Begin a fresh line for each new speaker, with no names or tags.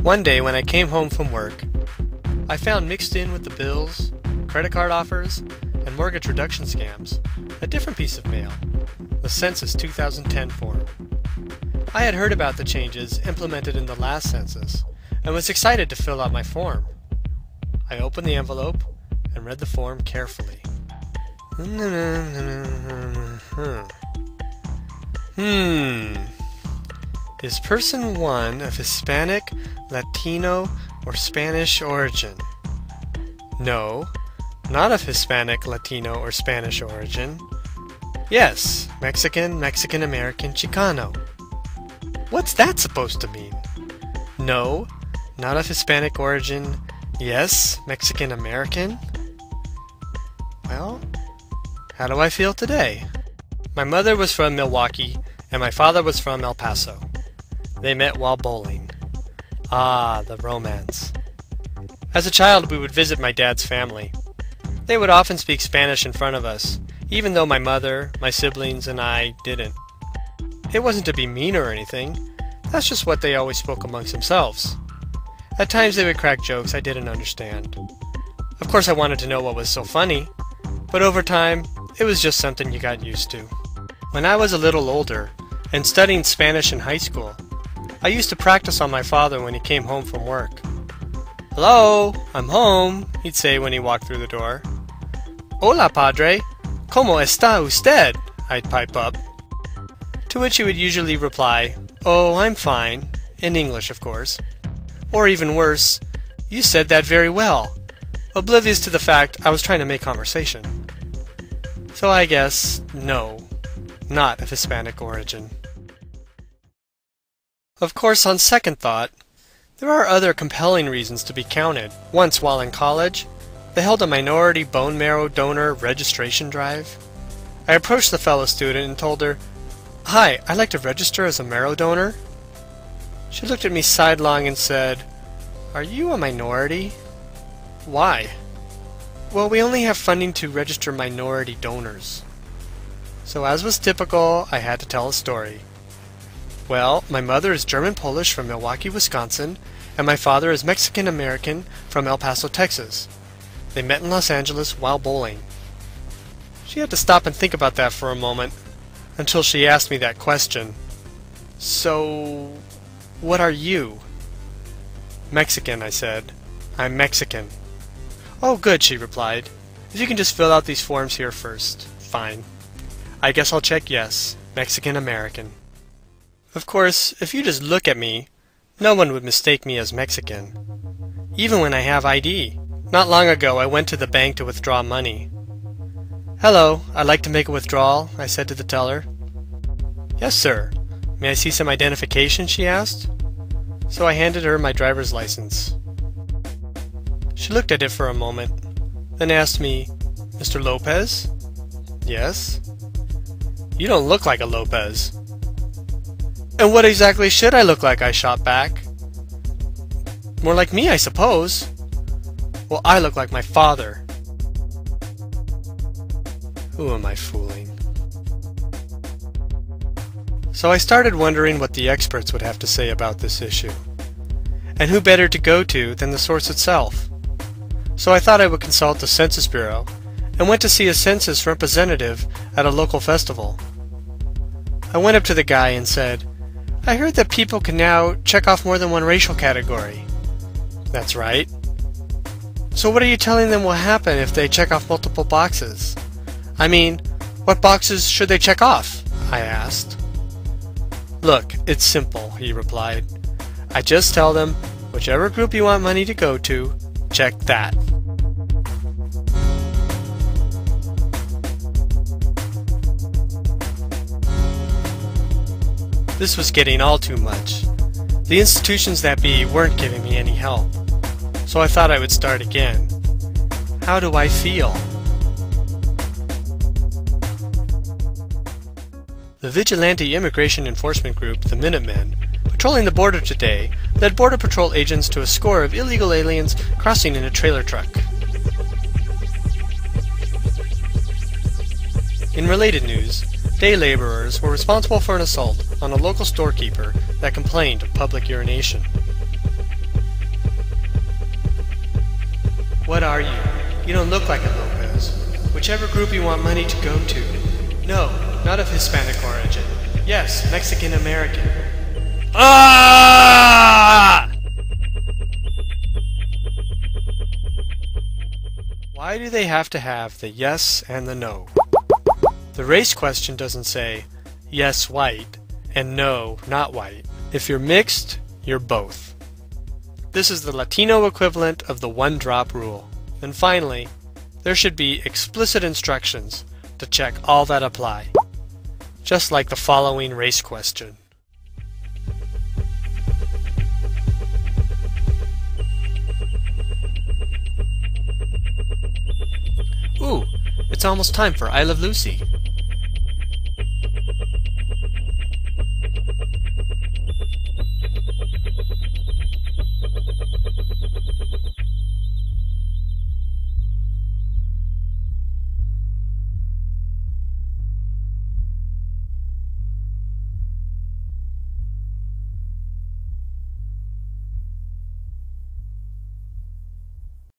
One day when I came home from work, I found mixed in with the bills, credit card offers, and mortgage reduction scams a different piece of mail, the Census 2010 form. I had heard about the changes implemented in the last census and was excited to fill out my form. I opened the envelope and read the form carefully. Is person 1 of Hispanic, Latino, or Spanish origin? No, not of Hispanic, Latino, or Spanish origin. Yes, Mexican, Mexican-American, Chicano. What's that supposed to mean? No, not of Hispanic origin. Yes, Mexican-American. Well, how do I feel today? My mother was from Milwaukee, and my father was from El Paso. They met while bowling. Ah, the romance. As a child, we would visit my dad's family. They would often speak Spanish in front of us, even though my mother, my siblings, and I didn't. It wasn't to be mean or anything. That's just what they always spoke amongst themselves. At times they would crack jokes I didn't understand. Of course I wanted to know what was so funny, but over time, it was just something you got used to. When I was a little older, and studying Spanish in high school, I used to practice on my father when he came home from work. "Hello, I'm home," he'd say when he walked through the door. "Hola, padre. ¿Cómo está usted?" I'd pipe up. To which he would usually reply, "Oh, I'm fine," in English, of course. Or even worse, "You said that very well," oblivious to the fact I was trying to make conversation. So I guess, no, not of Hispanic origin. Of course, on second thought, there are other compelling reasons to be counted. Once, while in college, they held a minority bone marrow donor registration drive. I approached the fellow student and told her, "Hi, I'd like to register as a marrow donor." She looked at me sidelong and said, "Are you a minority?" "Why?" "Well, we only have funding to register minority donors." So as was typical, I had to tell a story. Well, my mother is German-Polish from Milwaukee, Wisconsin, and my father is Mexican-American from El Paso, Texas. They met in Los Angeles while bowling. She had to stop and think about that for a moment, until she asked me that question. "So, what are you?" "Mexican," I said. "I'm Mexican." "Oh, good," she replied. "If you can just fill out these forms here first." "Fine. I guess I'll check yes, Mexican-American." Of course, if you just look at me, no one would mistake me as Mexican, even when I have ID. Not long ago, I went to the bank to withdraw money. "Hello, I'd like to make a withdrawal," I said to the teller. "Yes, sir. May I see some identification?" she asked. So I handed her my driver's license. She looked at it for a moment, then asked me, "Mr. Lopez?" "Yes." "You don't look like a Lopez." "And what exactly should I look like?" I shot back. "More like me, I suppose." "Well, I look like my father." Who am I fooling? So I started wondering what the experts would have to say about this issue. And who better to go to than the source itself? So I thought I would consult the Census Bureau and went to see a census representative at a local festival. I went up to the guy and said, "I heard that people can now check off more than one racial category." "That's right." "So what are you telling them will happen if they check off multiple boxes? I mean, what boxes should they check off?" I asked. "Look, it's simple," he replied. "I just tell them, whichever group you want money to go to, check that." This was getting all too much. The institutions that be weren't giving me any help. So I thought I would start again. How do I feel? The vigilante immigration enforcement group, the Minutemen, patrolling the border today, led Border Patrol agents to a score of illegal aliens crossing in a trailer truck. In related news, day laborers were responsible for an assault on a local storekeeper that complained of public urination. What are you? You don't look like a Lopez. Whichever group you want money to go to. No, not of Hispanic origin. Yes, Mexican-American. Ah! Why do they have to have the yes and the no? The race question doesn't say yes white and no not white. If you're mixed, you're both. This is the Latino equivalent of the one-drop rule. And finally, there should be explicit instructions to check all that apply. Just like the following race question. Ooh, it's almost time for I Love Lucy.